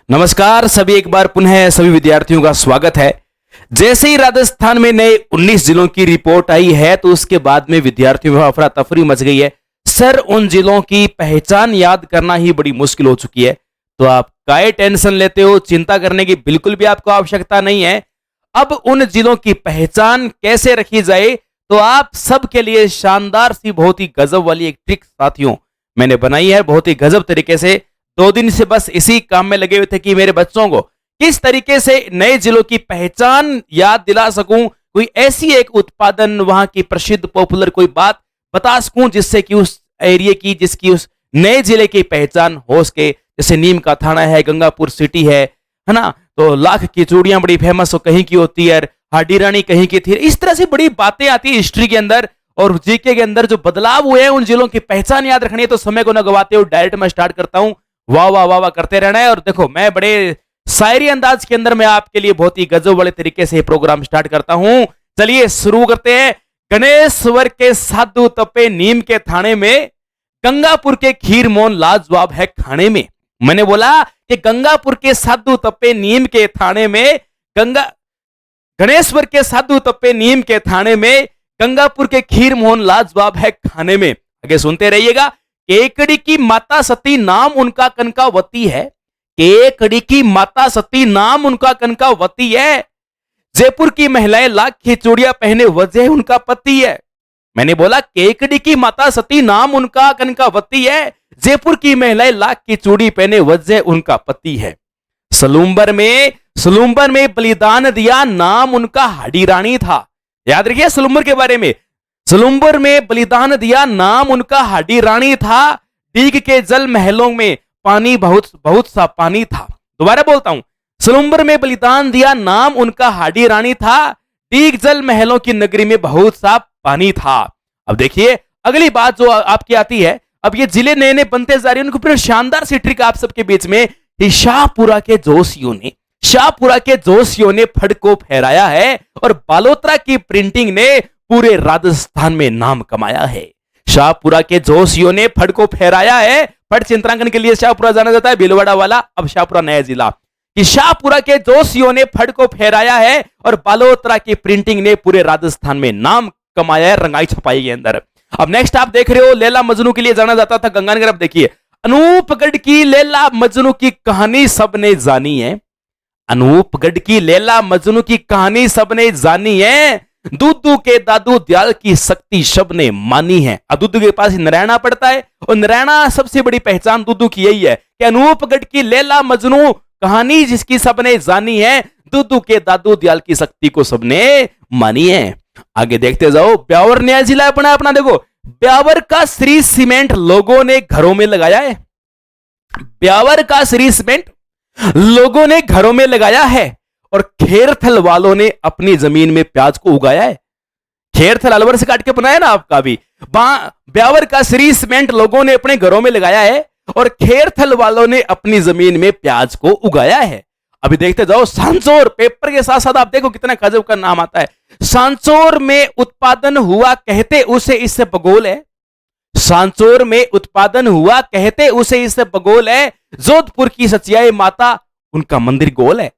नमस्कार सभी, एक बार पुनः सभी विद्यार्थियों का स्वागत है। जैसे ही राजस्थान में नए 19 जिलों की रिपोर्ट आई है तो उसके बाद में विद्यार्थियों में अफरा तफरी मच गई है। सर, उन जिलों की पहचान याद करना ही बड़ी मुश्किल हो चुकी है। तो आप काहे टेंशन लेते हो? चिंता करने की बिल्कुल भी आपको आवश्यकता नहीं है। अब उन जिलों की पहचान कैसे रखी जाए तो आप सबके लिए शानदार सी, बहुत ही गजब वाली एक ट्रिक साथियों मैंने बनाई है। बहुत ही गजब तरीके से 2 दिन से बस इसी काम में लगे हुए थे कि मेरे बच्चों को किस तरीके से नए जिलों की पहचान याद दिला सकूं, कोई ऐसी एक उत्पादन, वहां की प्रसिद्ध पॉपुलर कोई बात बता सकूं जिससे कि उस एरिया की, जिसकी उस नए जिले की पहचान हो सके। जैसे नीम का थाना है, गंगापुर सिटी है ना, तो लाख की चूड़ियां बड़ी फेमस हो कहीं की होती है, हाडी रानी कहीं की थी। इस तरह से बड़ी बातें आती है हिस्ट्री के अंदर और जीके के अंदर। जो बदलाव हुए हैं उन जिलों की पहचान याद रखनी है। तो समय को न गवाते हुए डायरेक्ट मैं स्टार्ट करता हूं। वाह वाह वाह वाह करते रहना है। और देखो, मैं बड़े शायरी अंदाज के अंदर मैं आपके लिए बहुत ही गजब वाले तरीके से प्रोग्राम स्टार्ट करता हूं। चलिए शुरू करते हैं। गणेश्वर के साधु तपे नीम के थाने में, गंगापुर के खीर मोहन लाजवाब है खाने में। मैंने बोला कि गंगापुर के साधु तपे नीम के थाने में, गणेश्वर के साधु तपे नीम के थाने में, गंगापुर के खीर मोहन लाजवाब है खाने में। आगे सुनते रहिएगा। केकड़ी की माता सती नाम उनका कनकावती है। केकड़ी की माता सती नाम उनका कनकावती है। जयपुर की महिलाएं लाख की चूड़ियां पहने वजह उनका पति है। मैंने बोला केकड़ी की माता सती नाम उनका कनकावती है। जयपुर की महिलाएं लाख की चूड़ी पहने वजह उनका पति है। सलूम्बर में बलिदान दिया नाम उनका हाडी रानी था। याद रखिए सलूम्बर के बारे में। सलूम्बर में बलिदान दिया नाम उनका हाडी रानी था। डीग के जल महलों में पानी बहुत सा पानी था। दोबारा बोलता हूं, सलूम्बर में बलिदान दिया नाम उनका हाडी रानी था। डीग जल महलों की नगरी में बहुत सा पानी था। अब देखिए अगली बात जो आपकी आती है। अब ये जिले नए नए बनते जा रहे हैं, उनको फिर शानदार सी ट्रिक आप सबके बीच में। शाहपुरा के जोशियों ने फड़ को फहराया है और बालोतरा की प्रिंटिंग ने पूरे राजस्थान में नाम कमाया है। शाहपुरा के जोशियों ने फड़ को फहराया है। फड़ चित्रांकन के लिए शाहपुरा जाना जाता है, भीलवाड़ा वाला, अब शाहपुरा नया जिला। कि शाहपुरा के जोशियों ने फड़ को फहराया है और बालोतरा की प्रिंटिंग ने पूरे राजस्थान में नाम कमाया है, रंगाई छपाई के अंदर। अब नेक्स्ट आप देख रहे हो, लैला मजनू के लिए जाना जाता था गंगानगर। अब देखिए, अनूपगढ़ की लैला मजनू की कहानी सबने जानी है। अनूपगढ़ की लैला मजनू की कहानी सबने जानी है। दूदू के दादू दयाल की शक्ति सबने मानी है। अब दूदू के पास नारायणा पड़ता है और नारायणा सबसे बड़ी पहचान दूदू की यही है कि अनूपगढ़ की लैला मजनू कहानी जिसकी सबने जानी है, दूदू के दादू दयाल की शक्ति को सबने मानी है। आगे देखते जाओ। ब्यावर नया जिला अपना अपना। देखो, ब्यावर का श्री सीमेंट लोगों ने घरों में लगाया है। ब्यावर का श्री सीमेंट लोगों ने घरों में लगाया है और खेरथल वालों ने अपनी जमीन में प्याज को उगाया है। खेरथल अलवर से काट के बनाया ना आपका भी। ब्यावर का श्री सीमेंट लोगों ने अपने घरों में लगाया है और खेरथल वालों ने अपनी जमीन में प्याज को उगाया है। अभी देखते जाओ। सांचौर, पेपर के साथ साथ आप देखो कितना गजब का नाम आता है। सांचौर में उत्पादन हुआ कहते उसे इससे भगोल है। सांचौर में उत्पादन हुआ कहते उसे इससे भगोल है। जोधपुर की सचियाई माता उनका मंदिर गोल है।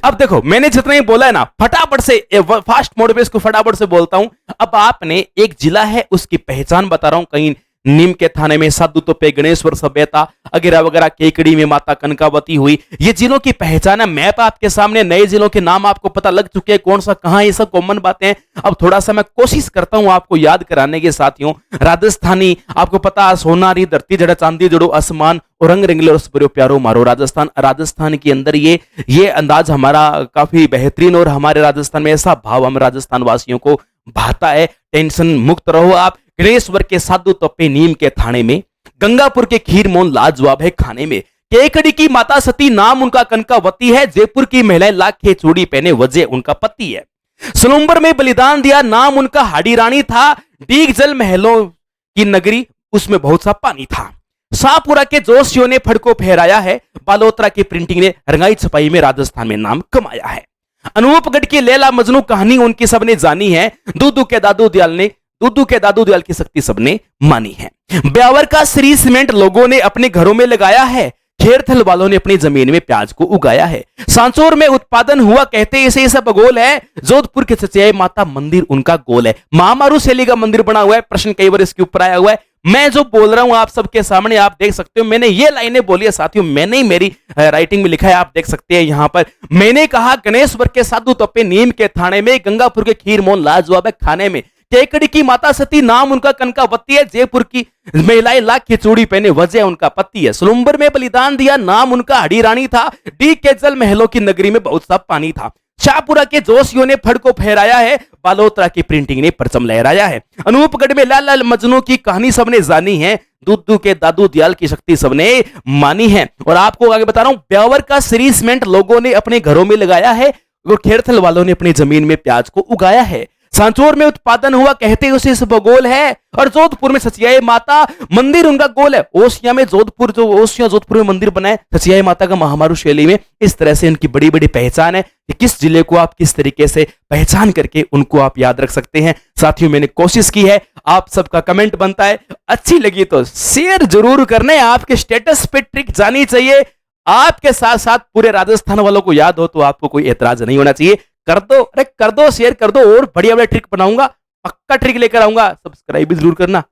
अब देखो, मैंने जितना ही बोला है ना, फटाफट से फास्ट मोड पे इसको फटाफट से बोलता हूं। अब आपने एक जिला है उसकी पहचान बता रहा हूं। कहीं नीम के थाने में साधु तपे गणेश्वर सभ्यता वगैरह वगैरह, केकड़ी में माता कनकावती हुई। ये जिलों की पहचान है। मैप आपके सामने, नए जिलों के नाम आपको पता लग चुके हैं कौन सा कहां, ये सब कॉमन बातें हैं। अब थोड़ा सा मैं कोशिश करता हूं आपको याद कराने के साथियों। राजस्थानी आपको पता, सोनारी धरती जड़ा चांदी जड़ो आसमान और रंग रंगले और बड़ो प्यारो मारो राजस्थान। राजस्थान के अंदर ये अंदाज हमारा काफी बेहतरीन और हमारे राजस्थान में ऐसा भाव हम राजस्थान वासियों को भाता है। टेंशन मुक्त रहो आप। गणेश्वर के साधु तपे नीम के थाने में, गंगापुर के खीर मोहन लाजवाब है खाने में। केकड़ी की माता सती नाम उनका कनकावती है। जयपुर की महिलाएं लाख के चूड़ी पहने वजह उनका पति है। सलूम्बर में बलिदान दिया नाम उनका हाडी रानी था। डीग जल महलों की नगरी उसमें बहुत सा पानी था। शाहपुरा के जोशियों ने फड़ को फहराया है। बालोतरा की प्रिंटिंग ने रंगाई छपाई में राजस्थान में नाम कमाया है। अनूपगढ़ की लैला मजनू कहानी उनकी सबने जानी है। दूदू के दादू दयाल की शक्ति सबने मानी है। ब्यावर का श्री सीमेंट लोगों ने अपने घरों में लगाया है। खेरथल वालों ने अपनी जमीन में प्याज को उगाया है। सांचौर में उत्पादन हुआ कहते इसे सब गोल है। जोधपुर के सचियाई माता मंदिर उनका गोल है। महामारू शैली का मंदिर बना हुआ है। प्रश्न कई बार इसके ऊपर आया हुआ है। मैं जो बोल रहा हूं आप सबके सामने आप देख सकते हो। मैंने ये लाइनें बोली है साथियों, मैंने ही मेरी राइटिंग में लिखा है, आप देख सकते हैं यहां पर। मैंने कहा गणेश्वर के साधु तपे नीम के थाने में, गंगापुर के खीर मोहन लाजवाब है खाने में। केकड़ी की माता सती नाम उनका कनकावती है। जयपुर की महिलाएं लाख की चूड़ी पहने वजह उनका पति है। सुलुम्बर में बलिदान दिया नाम उनका हड़ी रानी था। डी के जल महलों की नगरी में बहुत सा पानी था। शाहपुरा के जोशियों ने फड़ को फहराया है। बालोतरा की प्रिंटिंग ने परचम लहराया है। अनूपगढ़ में लाल लाल मजनू की कहानी सबने जानी है। दुद्दू के दादू दयाल की शक्ति सबने मानी है। और आपको आगे बता रहा हूं, ब्यावर का सीरीजमेंट लोगों ने अपने घरों में लगाया है और खेरथल वालों ने अपनी जमीन में प्याज को उगाया है। सांचौर में उत्पादन हुआ कहते उसे इस गोल है। और जोधपुर में सचियाई माता मंदिर उनका गोल है। ओसिया में जोधपुर, जो ओसिया जोधपुर में मंदिर बना है सचियाई माता का महामारू शैली में। इस तरह से इनकी बड़ी बड़ी पहचान है कि किस जिले को आप किस तरीके से पहचान करके उनको आप याद रख सकते हैं। साथियों मैंने कोशिश की है, आप सबका कमेंट बनता है, अच्छी लगी तो शेयर जरूर करना। आपके स्टेटस पे ट्रिक जानी चाहिए। आपके साथ साथ पूरे राजस्थान वालों को याद हो तो आपको कोई एतराज नहीं होना चाहिए। कर दो, अरे कर दो, शेयर कर दो, और बढ़िया बढ़िया ट्रिक बनाऊंगा, पक्का ट्रिक लेकर आऊंगा। सब्सक्राइब भी जरूर करना।